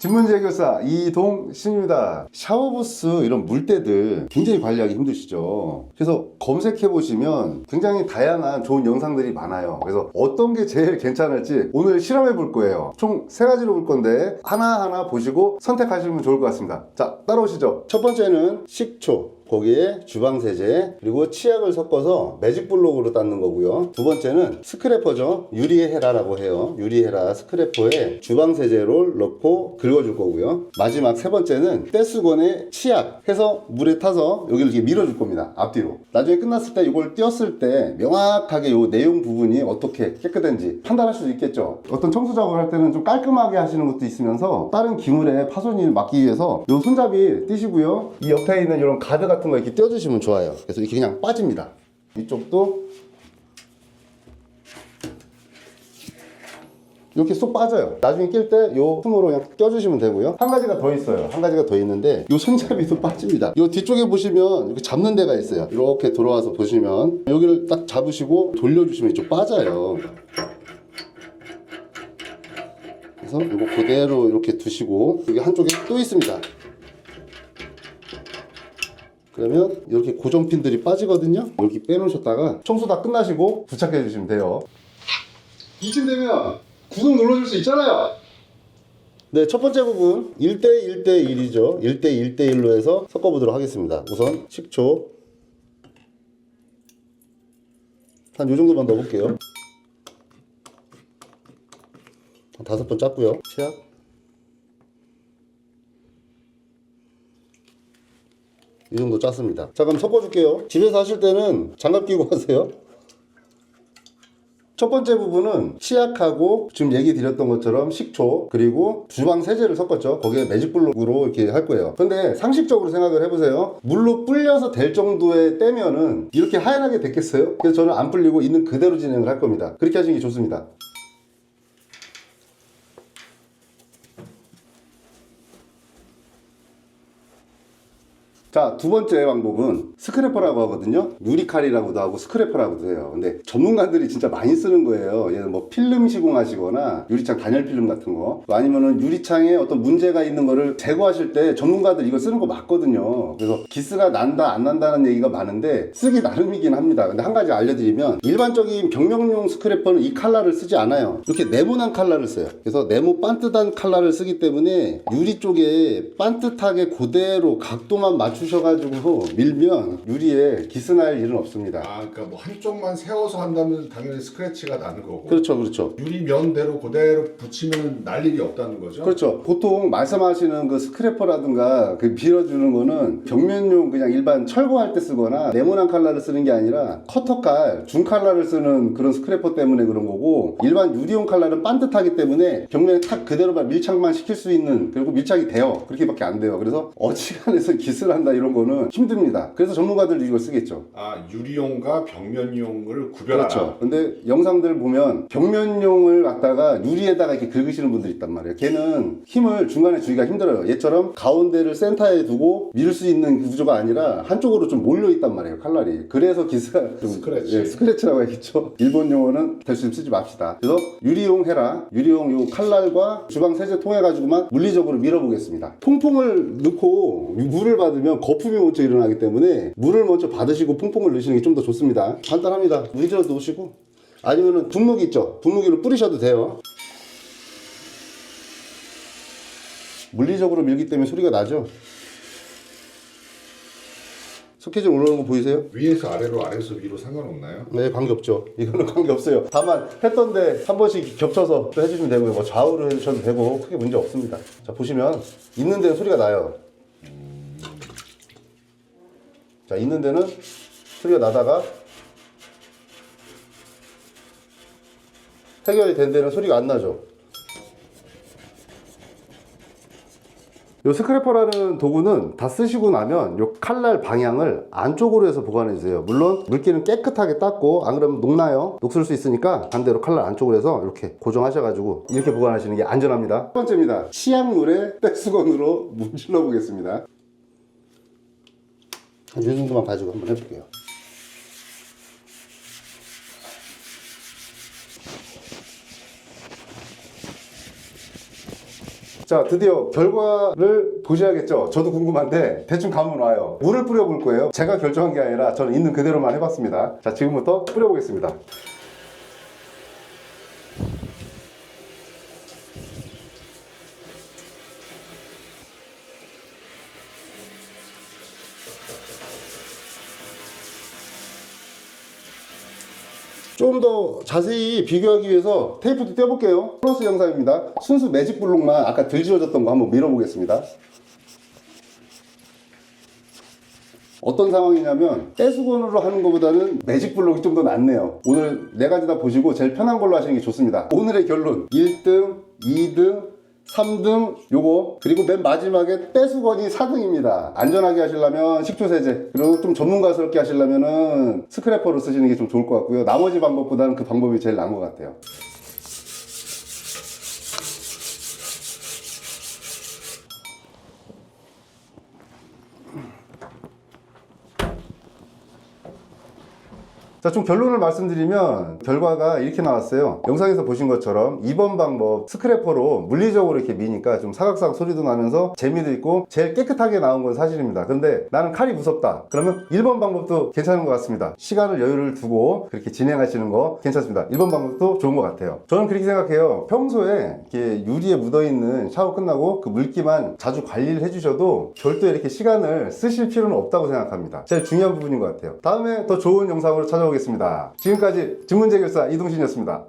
신문지 해결사 이동신입니다. 샤워부스 이런 물때들 굉장히 관리하기 힘드시죠. 그래서 검색해 보시면 굉장히 다양한 좋은 영상들이 많아요. 그래서 어떤 게 제일 괜찮을지 오늘 실험해 볼 거예요. 총 3가지로 볼 건데 하나하나 보시고 선택하시면 좋을 것 같습니다. 자, 따라오시죠. 첫 번째는 식초, 거기에 주방세제 그리고 치약을 섞어서 매직블록으로 닦는 거고요. 두 번째는 스크래퍼죠. 유리헤라라고 해요. 유리헤라 스크래퍼에 주방세제를 넣고 긁어줄 거고요. 마지막 세 번째는 떼수건에 치약 해서 물에 타서 여기를 이렇게 밀어줄 겁니다. 앞뒤로. 나중에 끝났을 때 이걸 띄었을 때 명확하게 이 내용 부분이 어떻게 깨끗한지 판단할 수 있겠죠. 어떤 청소 작업을 할 때는 좀 깔끔하게 하시는 것도 있으면서 다른 기물의 파손을 막기 위해서 이 손잡이 띄시고요. 이 옆에 있는 이런 가드 같은 거 이렇게 띄워주시면 좋아요. 그래서 이렇게 그냥 빠집니다. 이쪽도 이렇게 쏙 빠져요. 나중에 낄 때 요 틈으로 그냥 껴주시면 되고요. 한 가지가 더 있어요. 한 가지가 더 있는데 요 손잡이도 빠집니다. 요 뒤쪽에 보시면 이렇게 잡는 데가 있어요. 이렇게 들어와서 보시면 여기를 딱 잡으시고 돌려주시면 이쪽 빠져요. 그래서 이거 그대로 이렇게 두시고 여기 한쪽에 또 있습니다. 그러면 이렇게 고정핀들이 빠지거든요. 이렇게 빼놓으셨다가 청소 다 끝나시고 부착해 주시면 돼요. 이쯤 되면 구독 눌러줄 수 있잖아요. 네, 첫 번째 부분 1대1대1이죠 1대1대1로 해서 섞어보도록 하겠습니다. 우선 식초 한 요정도만 넣어볼게요. 한 5번 짰고요. 치약 이 정도 짰습니다. 자, 그럼 섞어줄게요. 집에서 하실 때는 장갑 끼고 하세요. 첫 번째 부분은 치약하고 지금 얘기 드렸던 것처럼 식초 그리고 주방 세제를 섞었죠. 거기에 매직블록으로 이렇게 할 거예요. 근데 상식적으로 생각을 해보세요. 물로 불려서 될 정도의 때면은 이렇게 하얀하게 됐겠어요? 그래서 저는 안 불리고 있는 그대로 진행을 할 겁니다. 그렇게 하시는 게 좋습니다. 자, 두 번째 방법은 스크래퍼라고 하거든요. 유리칼이라고도 하고 스크래퍼라고도 해요. 근데 전문가들이 진짜 많이 쓰는 거예요. 얘는 뭐 필름 시공하시거나 유리창 단열 필름 같은 거, 아니면은 유리창에 어떤 문제가 있는 거를 제거하실 때 전문가들 이거 쓰는 거 맞거든요. 그래서 기스가 난다 안 난다는 얘기가 많은데 쓰기 나름이긴 합니다. 근데 한 가지 알려드리면 일반적인 격명용 스크래퍼는 이 칼날을 쓰지 않아요. 이렇게 네모난 칼날을 써요. 그래서 네모 반듯한 칼날을 쓰기 때문에 유리 쪽에 반듯하게 그대로 각도만 맞추셔가지고 밀면 유리에 기스날 일은 없습니다. 아, 그러니까 뭐 한쪽만 세워서 한다면 당연히 스크래치가 나는 거고. 그렇죠, 그렇죠. 유리 면대로 그대로 붙이면 날 일이 없다는 거죠. 그렇죠. 보통 말씀하시는 그 스크래퍼라든가 그 밀어주는 거는 벽면용 그냥 일반 철거할 때 쓰거나 네모난 칼날을 쓰는 게 아니라 커터칼, 중칼날을 쓰는 그런 스크래퍼 때문에 그런 거고, 일반 유리용 칼날은 반듯하기 때문에 벽면에 탁 그대로만 밀착만 시킬 수 있는, 그리고 밀착이 돼요. 그렇게밖에 안 돼요. 그래서 어지간해서 기스를 한다 이런 거는 힘듭니다. 그래서 전문가들도 이걸 쓰겠죠. 아, 유리용과 벽면용을 구별하라. 그렇죠. 근데 영상들 보면 벽면용을 갖다가 유리에다가 이렇게 긁으시는 분들이 있단 말이에요. 걔는 힘을 중간에 주기가 힘들어요. 얘처럼 가운데를 센터에 두고 밀 수 있는 구조가 아니라 한쪽으로 좀 몰려 있단 말이에요, 칼날이. 그래서 기스가 좀 스크래치. 예, 스크래치라고 해야겠죠. 일본 용어는 될 수 있으면 쓰지 맙시다. 그래서 유리용 해라. 유리용 요 칼날과 주방 세제 통해 가지고만 물리적으로 밀어보겠습니다. 통풍을 넣고 물을 받으면 거품이 먼저 일어나기 때문에 물을 먼저 받으시고 퐁퐁을 넣으시는 게 좀 더 좋습니다. 간단합니다. 위주로 놓으시고, 아니면은 분무기 있죠. 분무기로 뿌리셔도 돼요. 물리적으로 밀기 때문에 소리가 나죠. 스케줄 올라오는 거 보이세요? 위에서 아래로 아래에서 위로 상관없나요? 네, 관계없죠. 이거는 관계없어요. 다만 했던데 한 번씩 겹쳐서 또 해주시면 되고요. 뭐 좌우로 해주셔도 되고 크게 문제 없습니다. 자, 보시면 있는 데는 소리가 나요. 자, 있는 데는 소리가 나다가 해결이 된 데는 소리가 안 나죠. 요 스크래퍼라는 도구는 다 쓰시고 나면 요 칼날 방향을 안쪽으로 해서 보관해 주세요. 물론 물기는 깨끗하게 닦고, 안 그러면 녹나요? 녹슬 수 있으니까 반대로 칼날 안쪽으로 해서 이렇게 고정하셔가지고 이렇게 보관하시는 게 안전합니다. 첫 번째입니다. 치약물에 떼수건으로 문질러 보겠습니다. 이 정도만 가지고 한번 해볼게요. 자, 드디어 결과를 보셔야겠죠. 저도 궁금한데 대충 감은 와요. 물을 뿌려볼 거예요. 제가 결정한 게 아니라 저는 있는 그대로만 해봤습니다. 자, 지금부터 뿌려보겠습니다. 좀 더 자세히 비교하기 위해서 테이프도 떼어볼게요. 플러스 영상입니다. 순수 매직 블록만 아까 들 지워졌던 거 한번 밀어보겠습니다. 어떤 상황이냐면 떼수건으로 하는 것보다는 매직 블록이 좀 더 낫네요. 오늘 4가지 다 보시고 제일 편한 걸로 하시는 게 좋습니다. 오늘의 결론 1등, 2등, 3등 요거, 그리고 맨 마지막에 떼수건이 4등입니다. 안전하게 하시려면 식초세제, 그리고 좀 전문가스럽게 하시려면은 스크래퍼로 쓰시는 게 좀 좋을 것 같고요. 나머지 방법보다는 그 방법이 제일 나은 것 같아요. 자, 좀 결론을 말씀드리면 결과가 이렇게 나왔어요. 영상에서 보신 것처럼 2번 방법 스크래퍼로 물리적으로 이렇게 미니까 좀 사각사각 소리도 나면서 재미도 있고 제일 깨끗하게 나온 건 사실입니다. 근데 나는 칼이 무섭다 그러면 1번 방법도 괜찮은 것 같습니다. 시간을 여유를 두고 그렇게 진행하시는 거 괜찮습니다. 1번 방법도 좋은 것 같아요. 저는 그렇게 생각해요. 평소에 이렇게 유리에 묻어있는 샤워 끝나고 그 물기만 자주 관리를 해주셔도 별도의 이렇게 시간을 쓰실 필요는 없다고 생각합니다. 제일 중요한 부분인 것 같아요. 다음에 더 좋은 영상으로 찾아오겠습니다. 지금까지 증문제결사 이동신이었습니다.